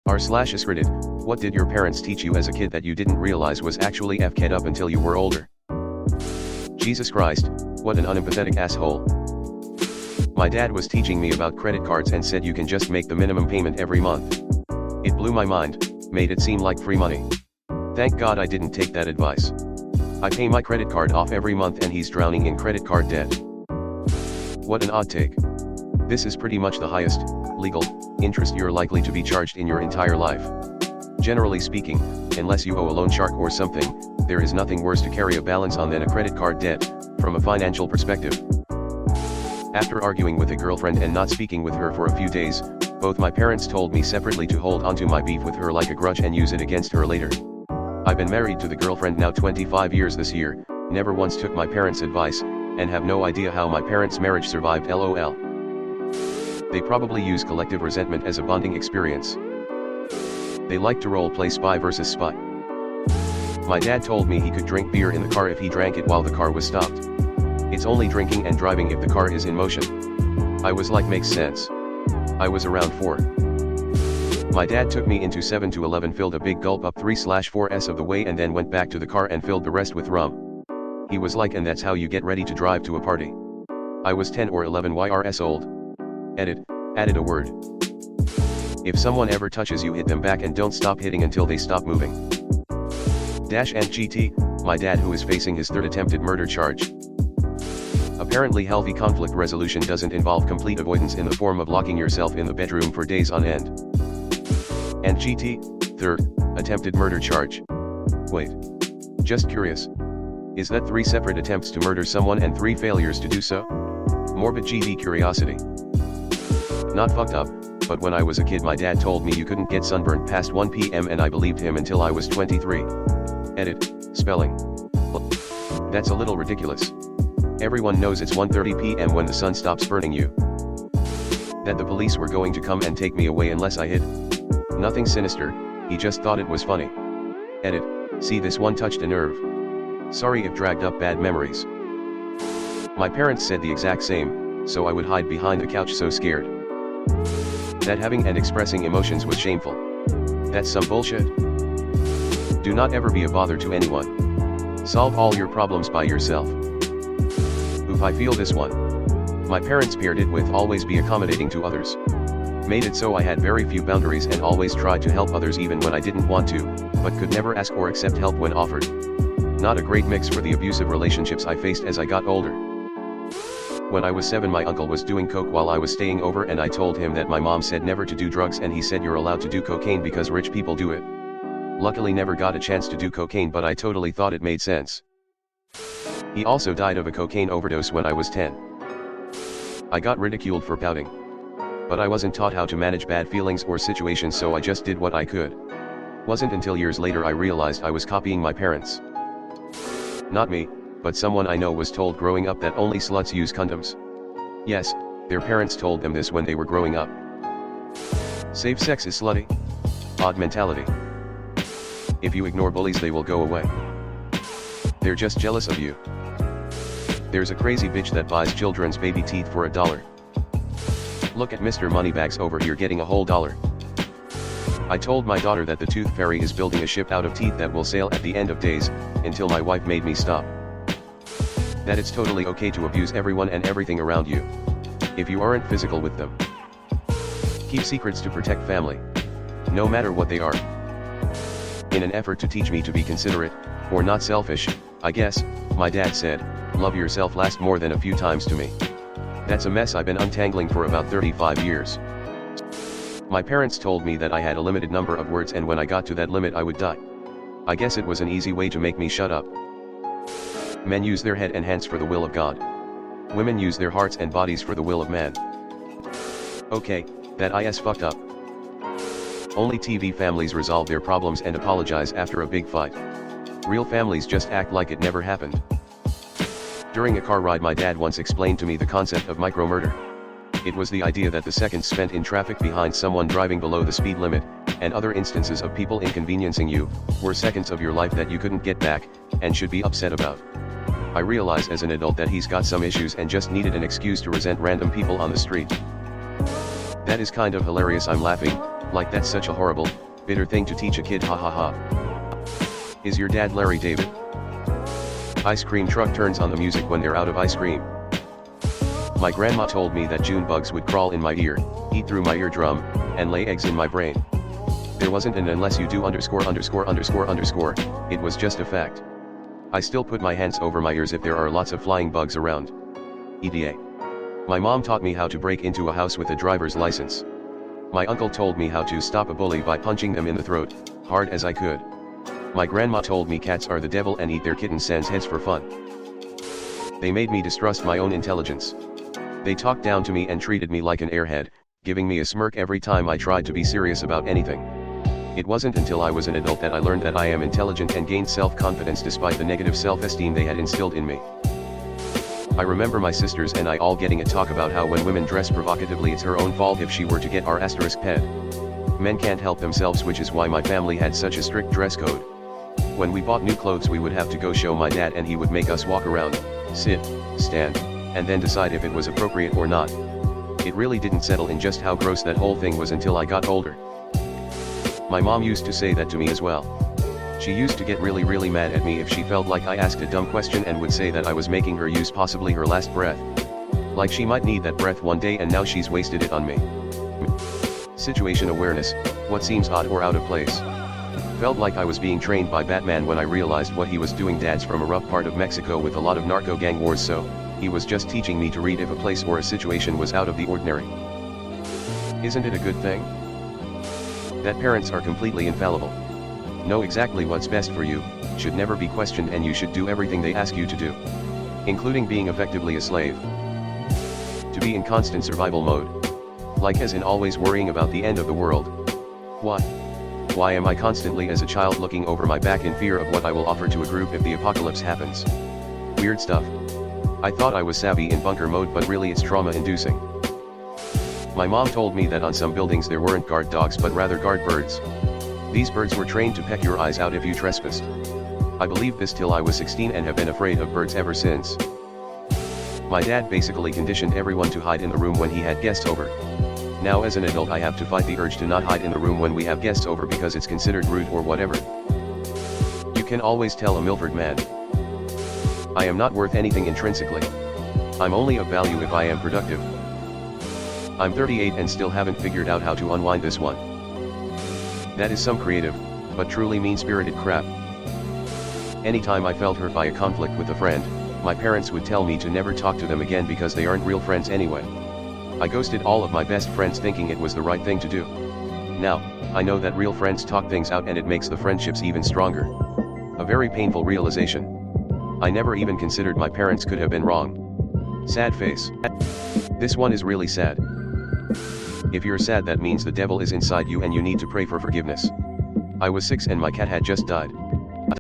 r/askreddit, what did your parents teach you as a kid that you didn't realize was actually f***ed up until you were older? Jesus Christ, what an unempathetic asshole. My dad was teaching me about credit cards and said you can just make the minimum payment every month. It blew my mind, made it seem like free money. Thank God I didn't take that advice. I pay my credit card off every month and he's drowning in credit card debt. What an odd take. This is pretty much the highest, legal, interest you're likely to be charged in your entire life. Generally speaking, unless you owe a loan shark or something, there is nothing worse to carry a balance on than a credit card debt, from a financial perspective. After arguing with a girlfriend and not speaking with her for a few days, both my parents told me separately to hold onto my beef with her like a grudge and use it against her later. I've been married to the girlfriend now 25 years this year, never once took my parents' advice, and have no idea how my parents' marriage survived lol. They probably use collective resentment as a bonding experience. They like to role-play spy versus spy. My dad told me he could drink beer in the car if he drank it while the car was stopped. It's only drinking and driving if the car is in motion. I was like, makes sense. I was around 4. My dad took me into 7-Eleven, filled a big gulp up 3/4s of the way and then went back to the car and filled the rest with rum. He was like, and that's how you get ready to drive to a party. I was 10 or 11 years old. Edit, added a word. If someone ever touches you, hit them back and don't stop hitting until they stop moving. And GT, my dad who is facing his 3rd attempted murder charge. Apparently healthy conflict resolution doesn't involve complete avoidance in the form of locking yourself in the bedroom for days on end. And GT, 3rd, attempted murder charge. Wait. Just curious. Is that 3 separate attempts to murder someone and 3 failures to do so? Morbid GD curiosity. Not fucked up, but when I was a kid my dad told me you couldn't get sunburned past 1 p.m. and I believed him until I was 23. Edit, spelling. That's a little ridiculous. Everyone knows it's 1:30 p.m. when the sun stops burning you. That the police were going to come and take me away unless I hid. Nothing sinister, he just thought it was funny. Edit, see this one touched a nerve. Sorry if dragged up bad memories. My parents said the exact same, so I would hide behind the couch so scared. That having and expressing emotions was shameful. That's some bullshit. Do not ever be a bother to anyone. Solve all your problems by yourself. Oof, I feel this one. My parents paired it with always be accommodating to others. Made it so I had very few boundaries and always tried to help others even when I didn't want to, but could never ask or accept help when offered. Not a great mix for the abusive relationships I faced as I got older. When I was 7 my uncle was doing coke while I was staying over and I told him that my mom said never to do drugs and he said you're allowed to do cocaine because rich people do it. Luckily never got a chance to do cocaine but I totally thought it made sense. He also died of a cocaine overdose when I was 10. I got ridiculed for pouting. But I wasn't taught how to manage bad feelings or situations so I just did what I could. Wasn't until years later I realized I was copying my parents. Not me, but someone I know was told growing up that only sluts use condoms. Yes, their parents told them this when they were growing up. Safe sex is slutty. Odd mentality. If you ignore bullies they will go away. They're just jealous of you. There's a crazy bitch that buys children's baby teeth for $1. Look at Mr. Moneybags over here getting a whole $1. I told my daughter that the tooth fairy is building a ship out of teeth that will sail at the end of days, until my wife made me stop. That it's totally okay to abuse everyone and everything around you. If you aren't physical with them. Keep secrets to protect family. No matter what they are. In an effort to teach me to be considerate, or not selfish, I guess, my dad said, love yourself last more than a few times to me. That's a mess I've been untangling for about 35 years. My parents told me that I had a limited number of words and when I got to that limit I would die. I guess it was an easy way to make me shut up. Men use their head and hands for the will of God. Women use their hearts and bodies for the will of man. Okay, that is fucked up. Only TV families resolve their problems and apologize after a big fight. Real families just act like it never happened. During a car ride my dad once explained to me the concept of micro-murder. It was the idea that the seconds spent in traffic behind someone driving below the speed limit, and other instances of people inconveniencing you, were seconds of your life that you couldn't get back, and should be upset about. I realize as an adult that he's got some issues and just needed an excuse to resent random people on the street. That is kind of hilarious. I'm laughing, Like that's such a horrible, bitter thing to teach a kid, ha ha ha. Is your dad Larry David? Ice cream truck turns on the music when they're out of ice cream. My grandma told me that June bugs would crawl in my ear, eat through my eardrum, and lay eggs in my brain. There wasn't an unless you do underscore underscore underscore underscore, it was just a fact. I still put my hands over my ears if there are lots of flying bugs around. EDA. My mom taught me how to break into a house with a driver's license. My uncle told me how to stop a bully by punching them in the throat, hard as I could. My grandma told me cats are the devil and eat their kittens' sans heads for fun. They made me distrust my own intelligence. They talked down to me and treated me like an airhead, giving me a smirk every time I tried to be serious about anything. It wasn't until I was an adult that I learned that I am intelligent and gained self-confidence despite the negative self-esteem they had instilled in me. I remember my sisters and I all getting a talk about how when women dress provocatively it's her own fault if she were to get our asterisk ped. Men can't help themselves, which is why my family had such a strict dress code. When we bought new clothes we would have to go show my dad and he would make us walk around, sit, stand, and then decide if it was appropriate or not. It really didn't settle in just how gross that whole thing was until I got older. My mom used to say that to me as well. She used to get really mad at me if she felt like I asked a dumb question and would say that I was making her use possibly her last breath. Like she might need that breath one day and now she's wasted it on me. Situation awareness, what seems odd or out of place. Felt like I was being trained by Batman when I realized what he was doing. Dad's from a rough part of Mexico with a lot of narco gang wars, so he was just teaching me to read if a place or a situation was out of the ordinary. Isn't it a good thing? That parents are completely infallible. Know exactly what's best for you, should never be questioned, and you should do everything they ask you to do. Including being effectively a slave. To be in constant survival mode. Like as in always worrying about the end of the world. What? Why am I constantly as a child looking over my back in fear of what I will offer to a group if the apocalypse happens? Weird stuff. I thought I was savvy in bunker mode, but really it's trauma-inducing. My mom told me that on some buildings there weren't guard dogs but rather guard birds. These birds were trained to peck your eyes out if you trespassed. I believed this till I was 16 and have been afraid of birds ever since. My dad basically conditioned everyone to hide in the room when he had guests over. Now as an adult I have to fight the urge to not hide in the room when we have guests over because it's considered rude or whatever. You can always tell a Milford man. I am not worth anything intrinsically. I'm only of value if I am productive. I'm 38 and still haven't figured out how to unwind this one. That is some creative, but truly mean-spirited crap. Anytime I felt hurt by a conflict with a friend, my parents would tell me to never talk to them again because they aren't real friends anyway. I ghosted all of my best friends thinking it was the right thing to do. Now, I know that real friends talk things out and it makes the friendships even stronger. A very painful realization. I never even considered my parents could have been wrong. Sad face. This one is really sad. If you're sad, that means the devil is inside you and you need to pray for forgiveness. I was 6 and my cat had just died.